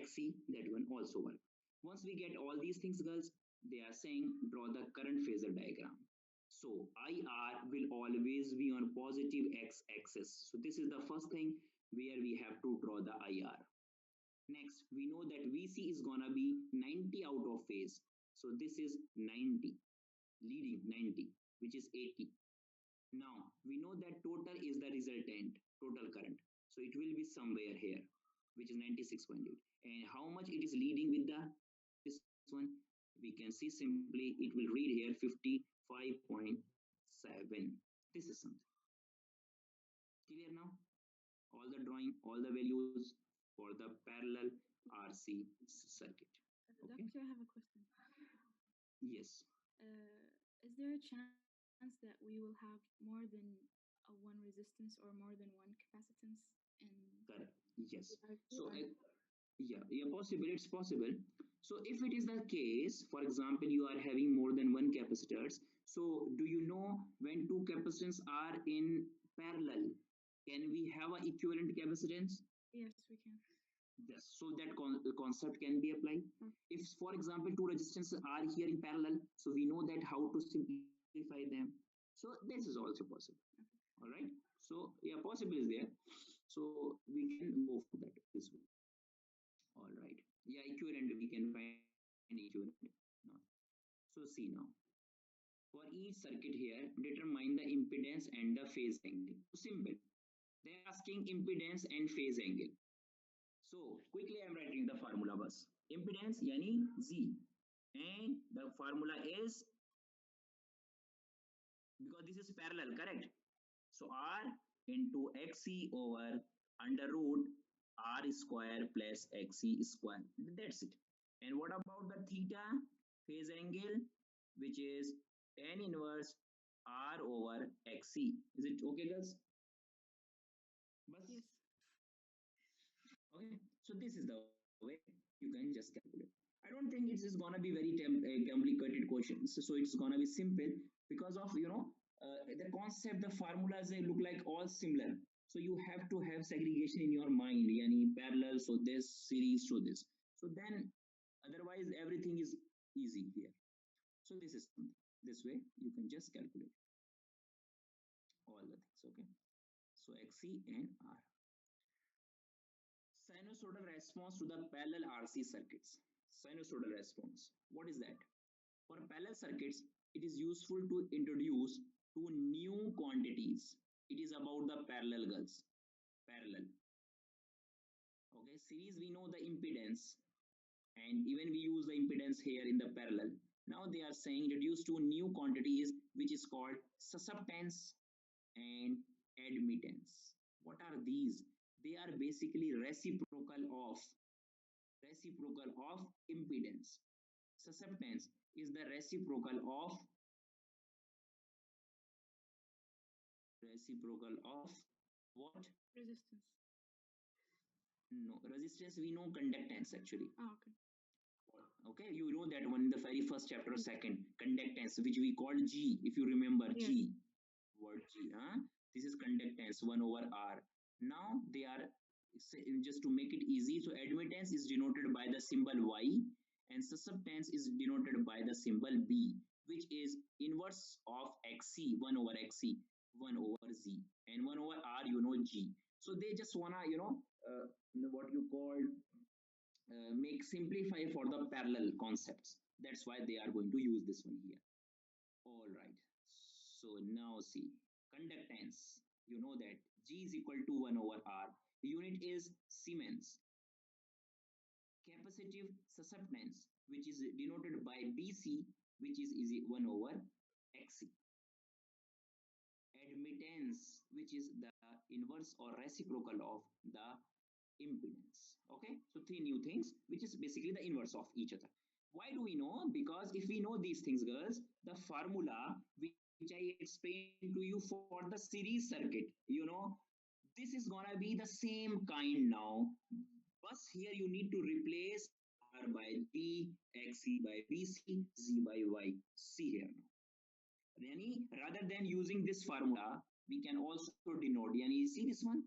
XC, that one also work. Once we get all these things, girls, they are saying draw the current phasor diagram. So IR will always be on positive X axis. So this is the first thing where we have to draw the IR. Next, we know that VC is gonna be 90 out of phase. So this is 90, leading 90, which is 80. Now, we know that total is the resultant, total current. So it will be somewhere here, which is 96.8. And how much it is leading with this one? We can see simply it will read here 55.7. This is something. Clear now? All the drawing, all the values for the parallel RC circuit. Okay? Doctor, I have a question. Yes. Is there a chance that we will have more than one resistance or more than one capacitance in Correct. Yes. RC So or yeah, possible. It's possible. So if it is the case, for example, you are having more than one capacitors. So do you know when two capacitors are in parallel, can we have an equivalent capacitance? yes, we can. Yes. So that concept can be applied. Okay. If, for example, two resistances are here in parallel, so we know that how to simplify them. So this is also possible. All right. So yeah, possible is there. So we can go for that this way. All right. Yeah, equivalent. We can find equivalent now. So see now. For each circuit here, determine the impedance and the phase angle. So simple. They are asking impedance and phase angle. So quickly I am writing the formula bus. Impedance yani Z, and the formula is, because this is parallel, correct? So R into XC over under root R square plus XC square. That's it. And what about the theta phase angle, which is tan inverse R over XC. Is it okay, girls? Bus? Yes. Okay. So this is the way you can just calculate. I don't think it is gonna be very complicated questions. So it's gonna be simple because of the concept, the formulas, they look like all similar. So you have to have segregation in your mind, yani parallel, so this series, so this. So then otherwise everything is easy here. So this is something. This way you can just calculate all the things. Okay. So XC and R. Sinusoidal response to the parallel RC circuits. Sinusoidal response. What is that? For parallel circuits, it is useful to introduce two new quantities. It is about the parallel, girls. Parallel. Okay, series we know the impedance, and even we use the impedance here in the parallel. Now they are saying introduce two new quantities, which is called susceptance and admittance. What are these? They are basically reciprocal of impedance. susceptance is the reciprocal of what? Resistance. No, resistance we know, conductance actually. Oh, okay. Okay, you know that one in the very first chapter, second conductance, which we called G, if you remember. Yes. G, word G, huh? This is conductance 1 over R. Now they are, just to make it easy, so admittance is denoted by the symbol Y and susceptance is denoted by the symbol B, which is inverse of XC, 1 over XC, 1 over Z, and 1 over R, you know, G. So they just wanna, what you call, make simplify for the parallel concepts. That's why they are going to use this one here. All right. So now see, conductance. You know that G is equal to 1 over R. The unit is Siemens. Capacitive susceptance, which is denoted by BC, which is 1 over XC. Admittance, which is the inverse or reciprocal of the impedance. Okay, so three new things, which is basically the inverse of each other. Why do we know? Because if we know these things, girls, the formula which I explained to you for the series circuit, this is gonna be the same kind now. But here you need to replace R by G, XC by BC, Z by Y. See here now. Rather than using this formula, we can also denote. You see this one.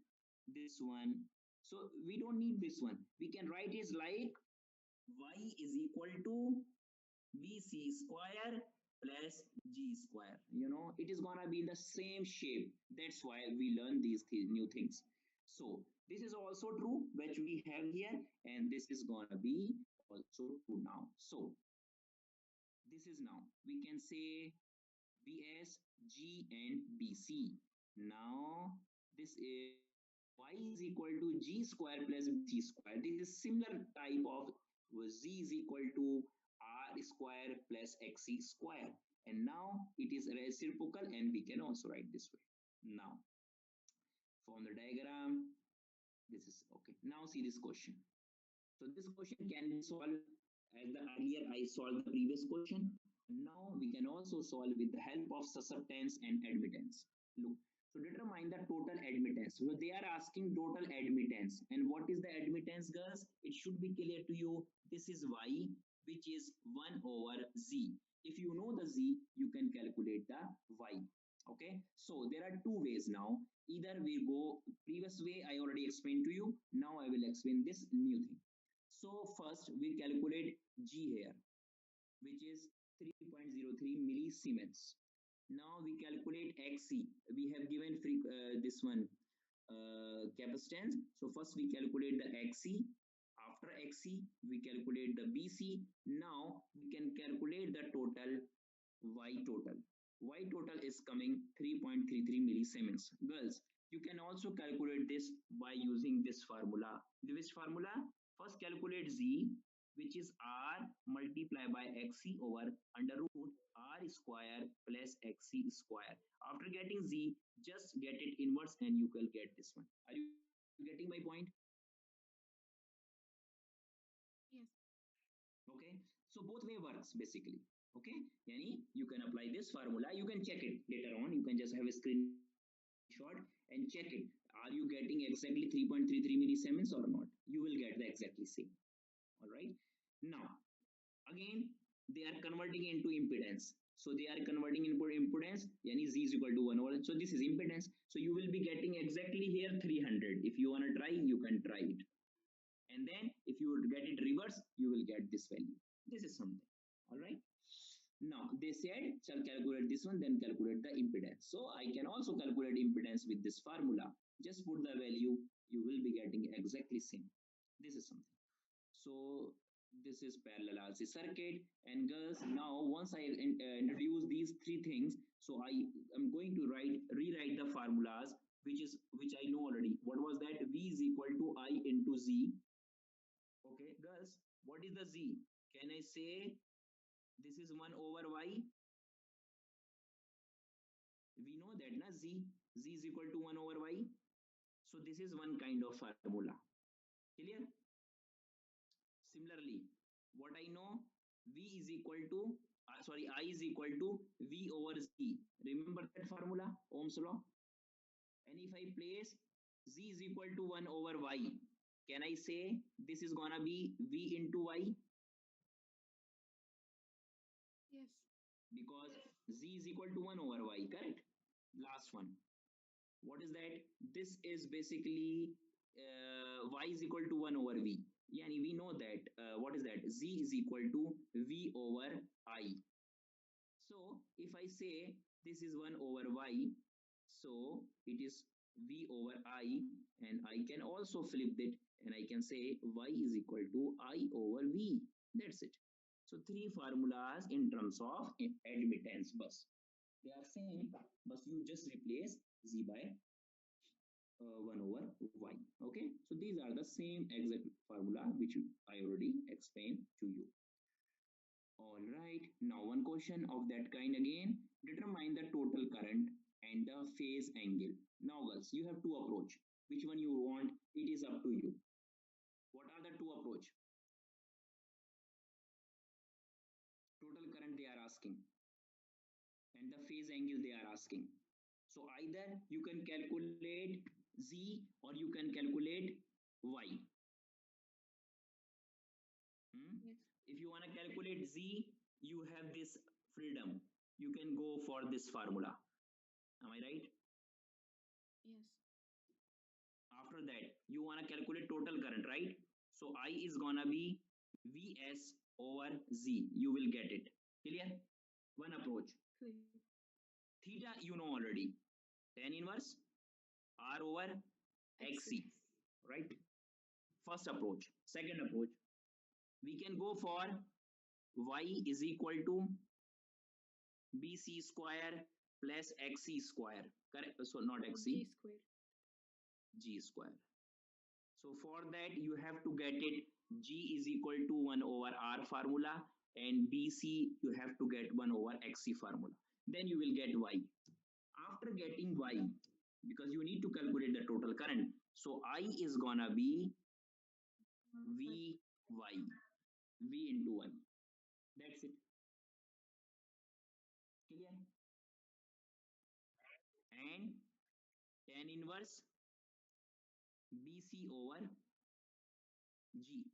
So we don't need this one. We can write it like Y is equal to BC square plus G square. It is gonna be in the same shape. That's why we learn these new things. So this is also true, which we have here, and this is gonna be also true now. So this is now we can say BS, G, and BC. Now this is Y is equal to G square plus BC square. This is similar type of Z is equal to R square plus XC square. And now it is reciprocal and we can also write this way. Now from the diagram, this is okay. Now see this question. So this question can be solved as the earlier I solved the previous question. Now we can also solve with the help of susceptance and admittance. Look, so determine the total admittance. So they are asking total admittance. And what is the admittance, girls? It should be clear to you. This is Y, which is 1 over Z. If you know the Z, you can calculate the Y. Okay, so there are two ways now. Either we go previous way, I already explained to you. Now I will explain this new thing. So first we calculate G here, which is 3.03 millisiemens. Now we calculate XC. We have given this one capacitance. So first we calculate the XC. After XC, we calculate the BC. Now we can calculate the total Y total. Y total is coming 3.33 millisiemens. Girls, you can also calculate this by using this formula. Which formula? First calculate Z, which is R multiplied by XC over under root R square plus XC square. After getting Z, just get it inverse and you will get this one. Are you getting my point? Yes. Okay, so both way works basically. Okay, yani you can apply this formula, you can check it later on, you can just have a screenshot and check it. Are you getting exactly 3.33 millisiemens or not? You will get the exactly same. All right, now again they are converting into impedance. So they are converting into impedance, yani Z is equal to 1 over. So this is impedance. So you will be getting exactly here 300. If you want to try, you can try it. And then if you would get it reverse, you will get this value. This is something. All right. Now they said shall calculate this one, then calculate the impedance. So I can also calculate impedance with this formula. Just put the value, you will be getting exactly same. This is something. So this is parallel RC circuit. And girls, now once I introduce these three things, so I am going to rewrite the formulas, which I know already. What was that? V is equal to I into Z. Okay, girls, what is the Z? Can I say this is 1 over Y? We know that na Z is equal to 1 over Y. So this is one kind of formula. Clear? Similarly, what I know, V is equal to sorry, I is equal to V over Z. Remember that formula, Ohm's law? And if I place Z is equal to 1 over Y, can I say this is gonna be V into Y? Yes. Because Z is equal to 1 over Y, correct? Last one. What is that? This is basically Y is equal to 1 over V. Yeah, we know that. What is that? Z is equal to V over I. So if I say this is 1 over Y, so it is V over I, and I can also flip it and I can say Y is equal to I over V. That's it. So three formulas in terms of admittance bus. They are same, but you just replace Z by 1 over Y. Okay, so these are the same exact formula which I already explained to you. All right, now one question of that kind again. Determine the total current and the phase angle. Now girls, you have two approach. Which one you want, it is up to you. What are the two approach? Total current they are asking and the phase angle they are asking. So either you can calculate Z or you can calculate Y. Yes. If you want to calculate Z, you have this freedom. You can go for this formula. Am I right? Yes. After that, you want to calculate total current, right? So I is gonna be Vs over Z. You will get it. Clear? One approach. Clear. Theta, you know already. Tan inverse R over XC. XC, right? First approach. Second approach, we can go for Y is equal to BC square plus XC square. Correct? So not XC, G squared. G square. So for that you have to get it G is equal to 1 over R formula and BC you have to get 1 over XC formula. Then you will get Y. After getting Y, because you need to calculate the total current, so I is gonna be Vy, V into 1. That's it. Clear? And tan inverse BC over G.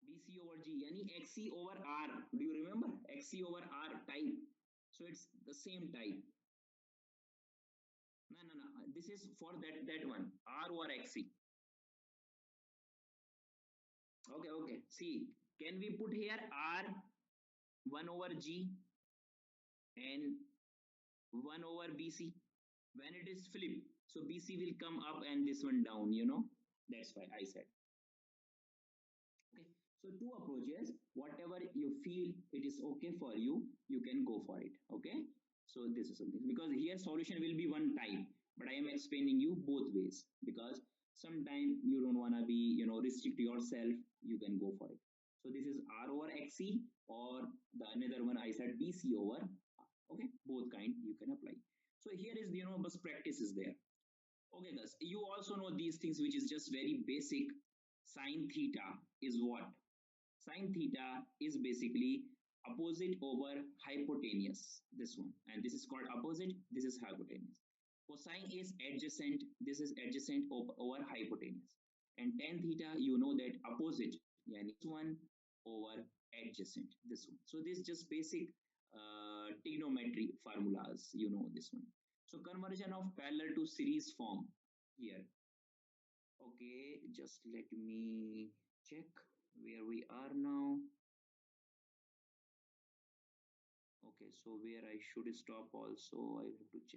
BC over G, yani XC over R. Do you remember? XC over R type. So it's the same type. No, no, no. This is for that one. R over XC. Okay, okay. See, can we put here R 1 over G and 1 over BC? When it is flipped, so BC will come up and this one down, you know. That's why I said. Okay, so two approaches, whatever you feel it is okay for you, you can go for it. Okay, so this is something because here solution will be one type, but I am explaining you both ways because sometimes you don't want to be, you know, restrict yourself, you can go for it. So this is R over XC or the another one I said BC over R. Okay, both kind you can apply. So here is, you know, best practice is there. Okay guys, you also know these things which is just very basic. Sine theta is what? Sine theta is basically opposite over hypotenuse, this one, and this is called opposite, this is hypotenuse. Cosine is adjacent, this is adjacent over hypotenuse, and tan theta you know that opposite, yani this one over adjacent, this one. So this just basic trigonometry formulas, you know this one. So conversion of parallel to series form here. Okay, just let me check where we are now. Okay, so where I should stop also, I have to check.